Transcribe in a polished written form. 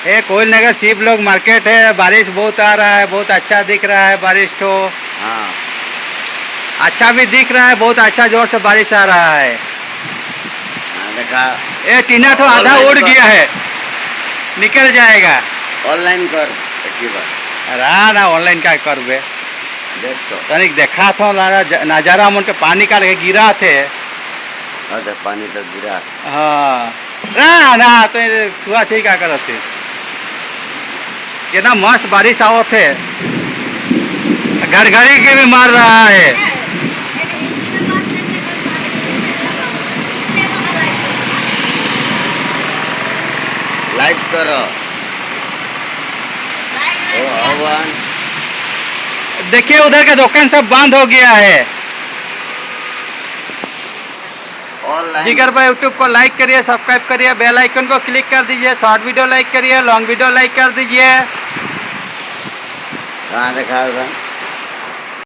ये कोयल नगर शिव लोग मार्केट है। बारिश बहुत आ रहा है, बहुत अच्छा दिख रहा है बारिश तो। हाँ अच्छा भी दिख रहा है, बहुत अच्छा जोर से बारिश आ रहा है। हाँ, देखा। ये टीना तो आधा ऑनलाइन उड़ कर। गया है, निकल जाएगा। ऑनलाइन कर एक ही बार। रहा ना ऑनलाइन का कर बे। देख तो। तनिक देखा था नजारा मन के पानी का लगे गिरा थे। अरे पानी तो गिरा। हाँ रहा ना तो सुबह ठीक क्या करते। कितना मस्त बारिश आओ थे, घड़ी के भी मार रहा है। लाइव करो। ओ आह्वान। देखिए उधर का दुकान सब बंद हो गया है। ऑनलाइन। जिगर भाई यूट्यूब को लाइक करिए, सब्सक्राइब करिए, बेल आइकन को क्लिक कर दीजिए। शॉर्ट वीडियो लाइक करिए, लॉन्ग वीडियो लाइक कर दीजिए। कहाँ देखा होगा?